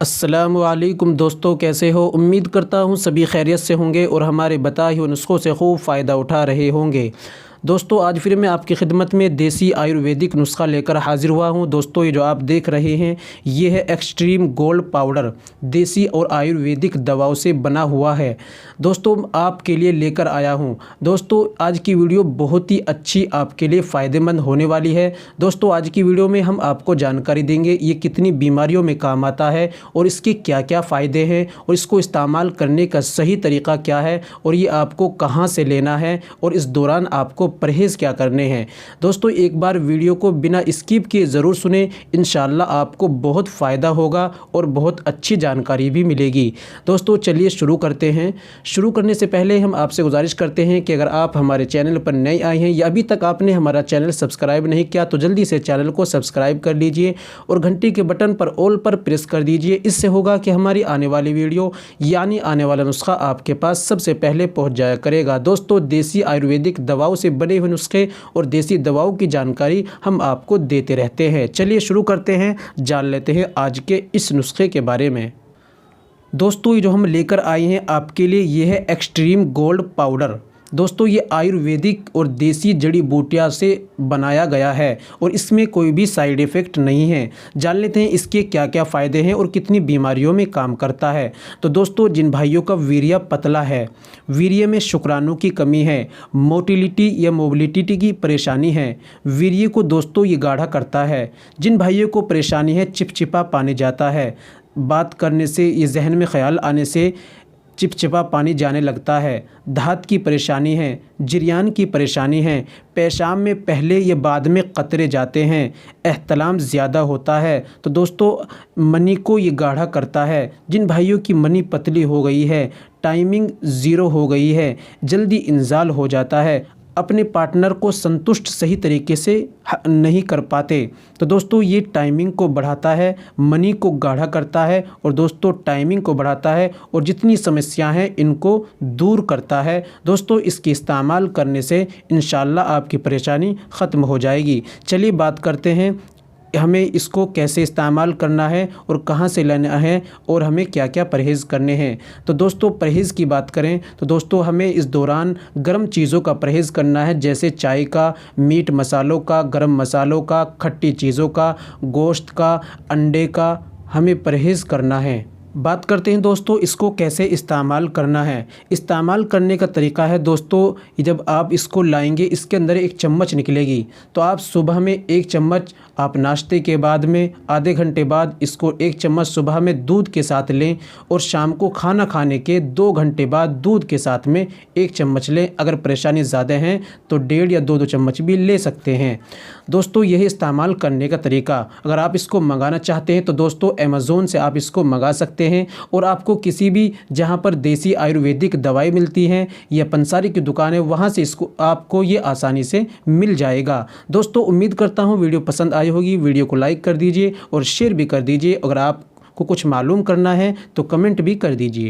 अस्सलामुअलैकुम दोस्तों, कैसे हो। उम्मीद करता हूँ सभी खैरियत से होंगे और हमारे बताए हुए नुस्ख़ों से खूब फ़ायदा उठा रहे होंगे। दोस्तों, आज फिर मैं आपकी खिदमत में देसी आयुर्वेदिक नुस्खा लेकर हाज़िर हुआ हूँ। दोस्तों, ये जो आप देख रहे हैं ये है एक्सट्रीम गोल्ड पाउडर, देसी और आयुर्वेदिक दवाओं से बना हुआ है। दोस्तों, आपके लिए लेकर आया हूँ। दोस्तों, आज की वीडियो बहुत ही अच्छी आपके लिए फ़ायदेमंद होने वाली है। दोस्तों, आज की वीडियो में हम आपको जानकारी देंगे ये कितनी बीमारियों में काम आता है और इसके क्या क्या फ़ायदे हैं और इसको इस्तेमाल करने का सही तरीका क्या है और ये आपको कहाँ से लेना है और इस दौरान आपको परहेज़ क्या करने हैं। दोस्तों, एक बार वीडियो को बिना स्किप किए ज़रूर सुने, इंशाल्लाह आपको बहुत फ़ायदा होगा और बहुत अच्छी जानकारी भी मिलेगी। दोस्तों, चलिए शुरू करते हैं। शुरू करने से पहले हम आपसे गुजारिश करते हैं कि अगर आप हमारे चैनल पर नए आए हैं या अभी तक आपने हमारा चैनल सब्सक्राइब नहीं किया तो जल्दी से चैनल को सब्सक्राइब कर लीजिए और घंटी के बटन पर ऑल पर प्रेस कर दीजिए। इससे होगा कि हमारी आने वाली वीडियो यानी आने वाला नुस्खा आपके पास सबसे पहले पहुंच जाया करेगा। दोस्तों, देसी आयुर्वेदिक दवाओं से बने हुए नुस्खे और देसी दवाओं की जानकारी हम आपको देते रहते हैं। चलिए शुरू करते हैं, जान लेते हैं आज के इस नुस्खे के बारे में। दोस्तों, ये जो हम लेकर आए हैं आपके लिए ये है एक्सट्रीम गोल्ड पाउडर। दोस्तों, ये आयुर्वेदिक और देसी जड़ी बूटियाँ से बनाया गया है और इसमें कोई भी साइड इफ़ेक्ट नहीं है। जान लेते हैं इसके क्या क्या फ़ायदे हैं और कितनी बीमारियों में काम करता है। तो दोस्तों, जिन भाइयों का वीर्य पतला है, वीर्य में शुक्राणु की कमी है, मोटिलिटी या मोबिलिटी की परेशानी है, वीर्य को दोस्तों ये गाढ़ा करता है। जिन भाइयों को परेशानी है, चिपचिपा पानी जाता है, बात करने से ये जहन में ख़्याल आने से चिपचिपा पानी जाने लगता है, धात की परेशानी है, जरियान की परेशानी है, पेशाब में पहले या बाद में कतरे जाते हैं, एहतलाम ज़्यादा होता है, तो दोस्तों मनी को ये गाढ़ा करता है। जिन भाइयों की मनी पतली हो गई है, टाइमिंग ज़ीरो हो गई है, जल्दी इंजाल हो जाता है, अपने पार्टनर को संतुष्ट सही तरीके से नहीं कर पाते, तो दोस्तों ये टाइमिंग को बढ़ाता है, मनी को गाढ़ा करता है और दोस्तों टाइमिंग को बढ़ाता है और जितनी समस्याएं हैं इनको दूर करता है। दोस्तों, इसके इस्तेमाल करने से इंशाल्लाह आपकी परेशानी ख़त्म हो जाएगी। चलिए बात करते हैं हमें इसको कैसे इस्तेमाल करना है और कहाँ से लेना है और हमें क्या क्या परहेज़ करने हैं। तो दोस्तों, परहेज़ की बात करें तो दोस्तों हमें इस दौरान गर्म चीज़ों का परहेज़ करना है, जैसे चाय का, मीट मसालों का, गरम मसालों का, खट्टी चीज़ों का, गोश्त का, अंडे का हमें परहेज़ करना है। बात करते हैं दोस्तों इसको कैसे इस्तेमाल करना है। इस्तेमाल करने का तरीका है दोस्तों, जब आप इसको लाएंगे इसके अंदर एक चम्मच निकलेगी, तो आप सुबह में एक चम्मच, आप नाश्ते के बाद में आधे घंटे बाद इसको एक चम्मच सुबह में दूध के साथ लें और शाम को खाना खाने के 2 घंटे बाद दूध के साथ में एक चम्मच लें। अगर परेशानी ज़्यादा है तो 1.5 या 2 चम्मच भी ले सकते हैं। दोस्तों, यही इस्तेमाल करने का तरीका। अगर आप इसको मंगाना चाहते हैं तो दोस्तों अमेज़ोन से आप इसको मंगा सकते हैं और आपको किसी भी जहां पर देसी आयुर्वेदिक दवाई मिलती हैं या पंसारी की दुकान है वहां से इसको आपको ये आसानी से मिल जाएगा। दोस्तों, उम्मीद करता हूं वीडियो पसंद आई होगी। वीडियो को लाइक कर दीजिए और शेयर भी कर दीजिए। अगर आपको कुछ मालूम करना है तो कमेंट भी कर दीजिए।